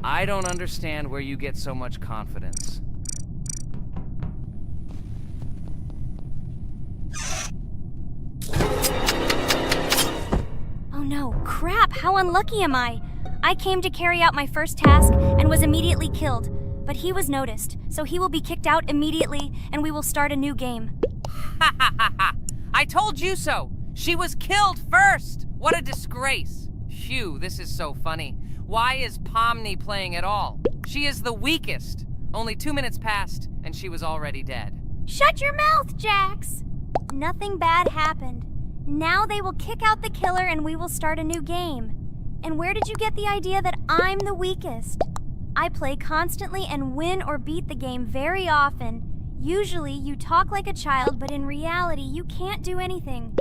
I don't understand where you get so much confidence. Oh no, crap, how unlucky am I? I came to carry out my first task and was immediately killed. But he was noticed, so he will be kicked out immediately and we will start a new game. Ha ha ha ha! I told you so! She was killed first! What a disgrace! Phew, this is so funny. Why is Pomni playing at all? She is the weakest. Only 2 minutes passed and she was already dead. Shut your mouth, Jax! Nothing bad happened. Now they will kick out the killer and we will start a new game. And where did you get the idea that I'm the weakest? I play constantly and win or beat the game very often. Usually you talk like a child, but in reality you can't do anything.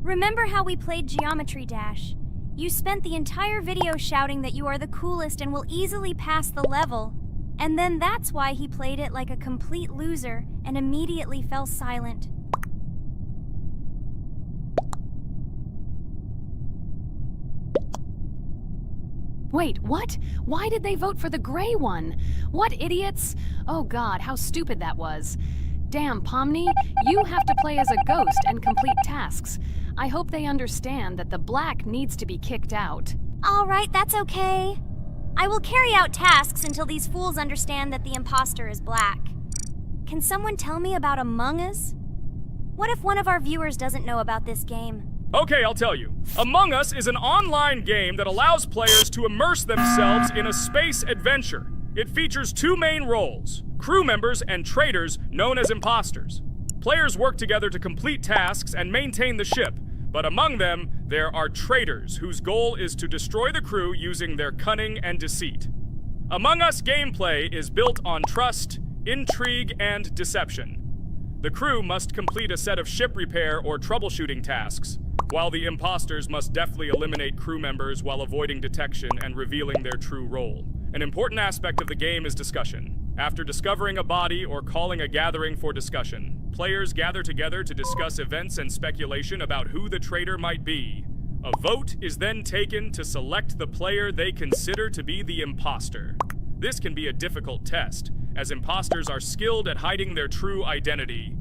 Remember how we played Geometry Dash? You spent the entire video shouting that you are the coolest and will easily pass the level. And then that's why he played it like a complete loser and immediately fell silent. Wait, what? Why did they vote for the gray one? What idiots? Oh god, how stupid that was. Damn, Pomni, you have to play as a ghost and complete tasks. I hope they understand that the black needs to be kicked out. All right, that's okay. I will carry out tasks until these fools understand that the imposter is black. Can someone tell me about Among Us? What if one of our viewers doesn't know about this game? Okay, I'll tell you. Among Us is an online game that allows players to immerse themselves in a space adventure. It features 2 main roles, crew members and traitors known as imposters. Players work together to complete tasks and maintain the ship, but among them, there are traitors whose goal is to destroy the crew using their cunning and deceit. Among Us gameplay is built on trust, intrigue, and deception. The crew must complete a set of ship repair or troubleshooting tasks, while the imposters must deftly eliminate crew members while avoiding detection and revealing their true role. An important aspect of the game is discussion. After discovering a body or calling a gathering for discussion, players gather together to discuss events and speculation about who the traitor might be. A vote is then taken to select the player they consider to be the imposter. This can be a difficult test, as imposters are skilled at hiding their true identity.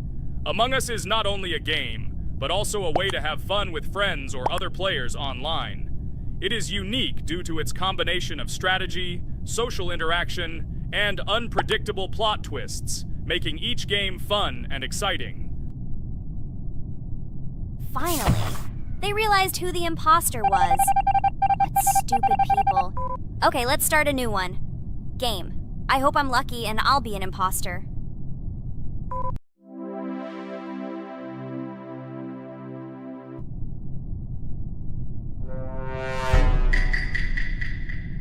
Among Us is not only a game, but also a way to have fun with friends or other players online. It is unique due to its combination of strategy, social interaction, and unpredictable plot twists, making each game fun and exciting. Finally, they realized who the imposter was. What stupid people. Okay, let's start a new one. Game. I hope I'm lucky and I'll be an imposter.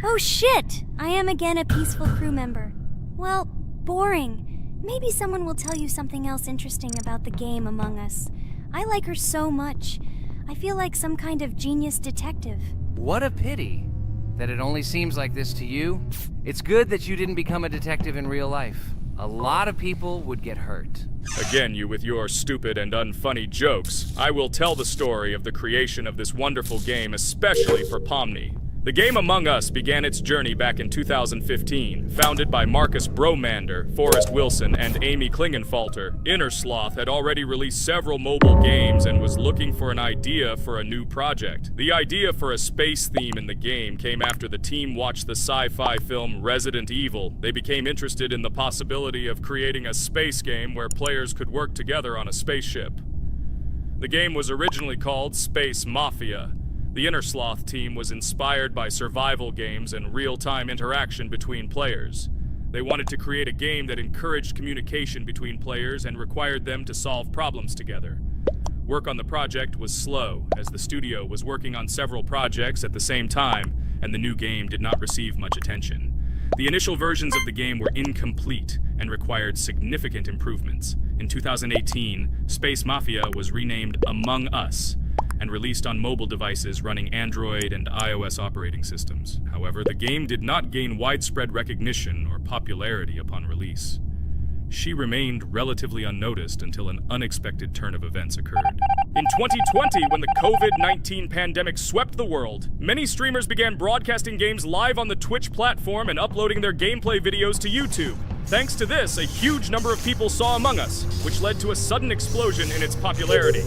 Oh shit! I am again a peaceful crew member. Well, boring. Maybe someone will tell you something else interesting about the game Among Us. I like her so much. I feel like some kind of genius detective. What a pity that it only seems like this to you. It's good that you didn't become a detective in real life. A lot of people would get hurt. Again, you with your stupid and unfunny jokes. I will tell the story of the creation of this wonderful game, especially for Pomni. The game Among Us began its journey back in 2015. Founded by Marcus Bromander, Forrest Wilson, and Amy Klingenfalter, Innersloth had already released several mobile games and was looking for an idea for a new project. The idea for a space theme in the game came after the team watched the sci-fi film Resident Evil. They became interested in the possibility of creating a space game where players could work together on a spaceship. The game was originally called Space Mafia. The Innersloth team was inspired by survival games and real-time interaction between players. They wanted to create a game that encouraged communication between players and required them to solve problems together. Work on the project was slow, as the studio was working on several projects at the same time, and the new game did not receive much attention. The initial versions of the game were incomplete and required significant improvements. In 2018, Space Mafia was renamed Among Us. and released on mobile devices running Android and iOS operating systems. However, the game did not gain widespread recognition or popularity upon release. She remained relatively unnoticed until an unexpected turn of events occurred. In 2020, when the COVID-19 pandemic swept the world, many streamers began broadcasting games live on the Twitch platform and uploading their gameplay videos to YouTube. Thanks to this, a huge number of people saw Among Us, which led to a sudden explosion in its popularity.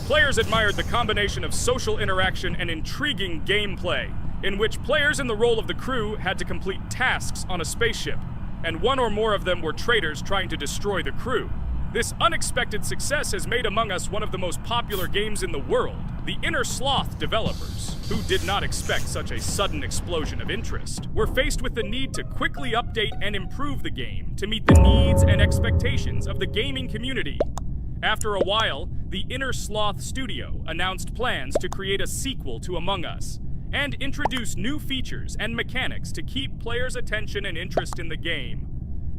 Players admired the combination of social interaction and intriguing gameplay, in which players in the role of the crew had to complete tasks on a spaceship, and one or more of them were traitors trying to destroy the crew. This unexpected success has made Among Us one of the most popular games in the world. The Inner Sloth developers, who did not expect such a sudden explosion of interest, were faced with the need to quickly update and improve the game to meet the needs and expectations of the gaming community. After a while, the Inner Sloth studio announced plans to create a sequel to Among Us, and introduce new features and mechanics to keep players' attention and interest in the game.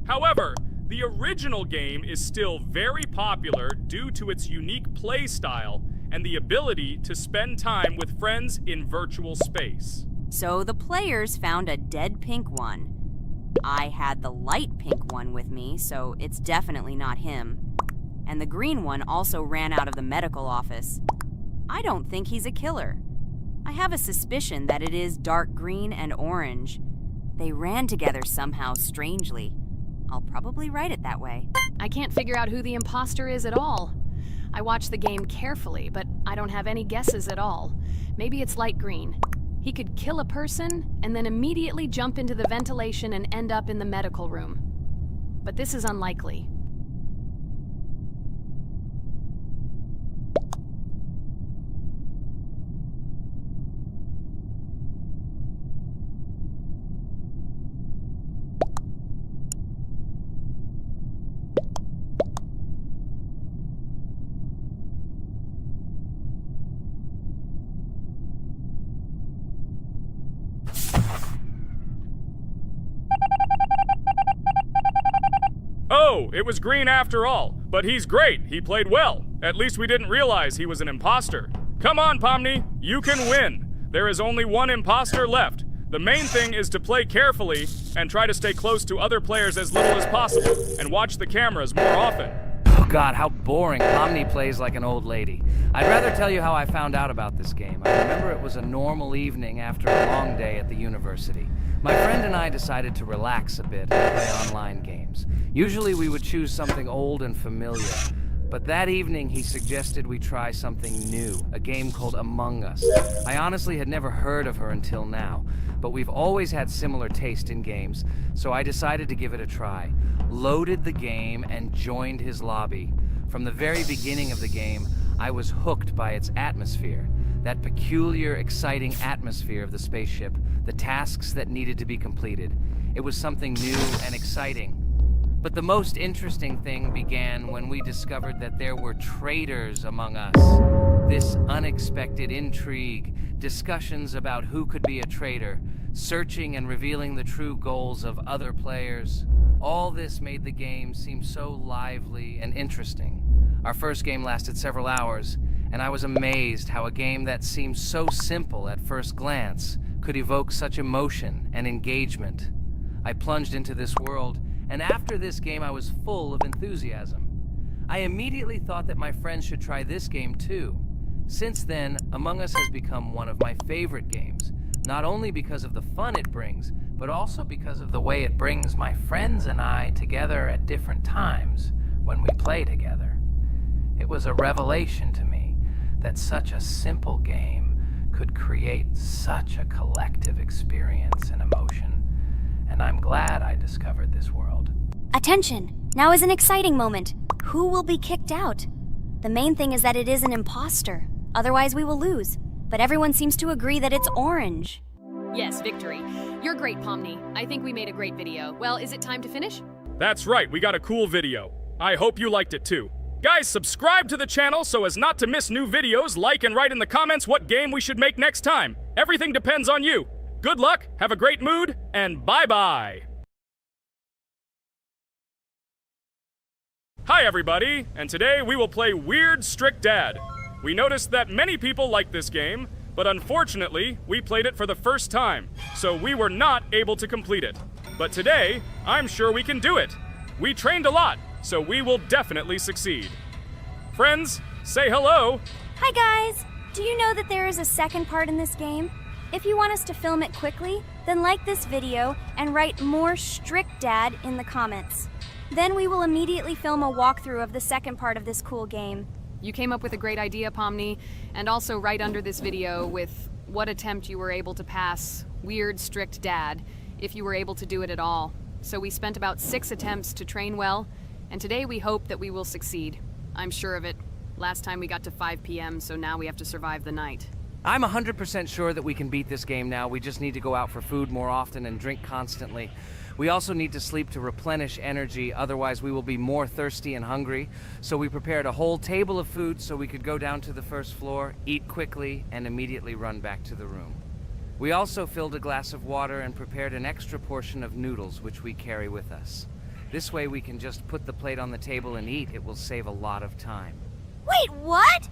However, the original game is still very popular due to its unique play style and the ability to spend time with friends in virtual space. So the players found a dead pink one. I had the light pink one with me, so it's definitely not him. And the green one also ran out of the medical office. I don't think he's a killer. I have a suspicion that it is dark green and orange. They ran together somehow strangely. I'll probably write it that way. I can't figure out who the imposter is at all. I watched the game carefully, but I don't have any guesses at all. Maybe it's light green. He could kill a person and then immediately jump into the ventilation and end up in the medical room. But this is unlikely. Oh, it was green after all, but he's great. He played well. At least we didn't realize he was an imposter. Come on, Pomni, you can win. There is only one imposter left. The main thing is to play carefully and try to stay close to other players as little as possible and watch the cameras more often. Oh God, how boring. Pomni plays like an old lady. I'd rather tell you how I found out about this game. I remember it was a normal evening after a long day at the university. My friend and I decided to relax a bit and play online games. Usually we would choose something old and familiar, but that evening he suggested we try something new, a game called Among Us. I honestly had never heard of her until now, but we've always had similar taste in games, so I decided to give it a try. Loaded the game and joined his lobby. From the very beginning of the game, I was hooked by its atmosphere. That peculiar, exciting atmosphere of the spaceship, the tasks that needed to be completed. It was something new and exciting. But the most interesting thing began when we discovered that there were traitors among us. This unexpected intrigue, discussions about who could be a traitor, searching and revealing the true goals of other players. All this made the game seem so lively and interesting. Our first game lasted several hours, and I was amazed how a game that seemed so simple at first glance could evoke such emotion and engagement. I plunged into this world, and after this game I was full of enthusiasm. I immediately thought that my friends should try this game too. Since then, Among Us has become one of my favorite games, not only because of the fun it brings, but also because of the way it brings my friends and I together at different times when we play together. It was a revelation to me that such a simple game could create such a collective experience and emotion, and I'm glad I discovered this world. Attention! Now is an exciting moment. Who will be kicked out? The main thing is that it is an imposter. Otherwise we will lose. But everyone seems to agree that it's orange. Yes, victory. You're great, Pomni. I think we made a great video. Well, is it time to finish? That's right, we got a cool video. I hope you liked it too. Guys, subscribe to the channel so as not to miss new videos, like and write in the comments what game we should make next time. Everything depends on you. Good luck, have a great mood, and bye-bye. Hi everybody, and today we will play Weird Strict Dad. We noticed that many people like this game, but unfortunately, we played it for the first time, so we were not able to complete it. But today, I'm sure we can do it. We trained a lot, so we will definitely succeed. Friends, say hello. Hi guys! Do you know that there is a second part in this game? If you want us to film it quickly, then like this video and write more strict dad in the comments. Then we will immediately film a walkthrough of the second part of this cool game. You came up with a great idea, Pomni, and also right under this video with what attempt you were able to pass weird, strict dad, if you were able to do it at all. So we spent about 6 attempts to train well, and today we hope that we will succeed. I'm sure of it. Last time we got to 5 p.m., so now we have to survive the night. I'm 100% sure that we can beat this game now. We just need to go out for food more often and drink constantly. We also need to sleep to replenish energy, otherwise we will be more thirsty and hungry. So we prepared a whole table of food so we could go down to the first floor, eat quickly, and immediately run back to the room. We also filled a glass of water and prepared an extra portion of noodles, which we carry with us. This way we can just put the plate on the table and eat. It will save a lot of time. Wait, what?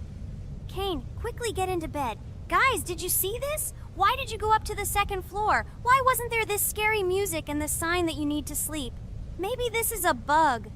Kane, quickly get into bed. Guys, did you see this? Why did you go up to the second floor? Why wasn't there this scary music and the sign that you need to sleep? Maybe this is a bug.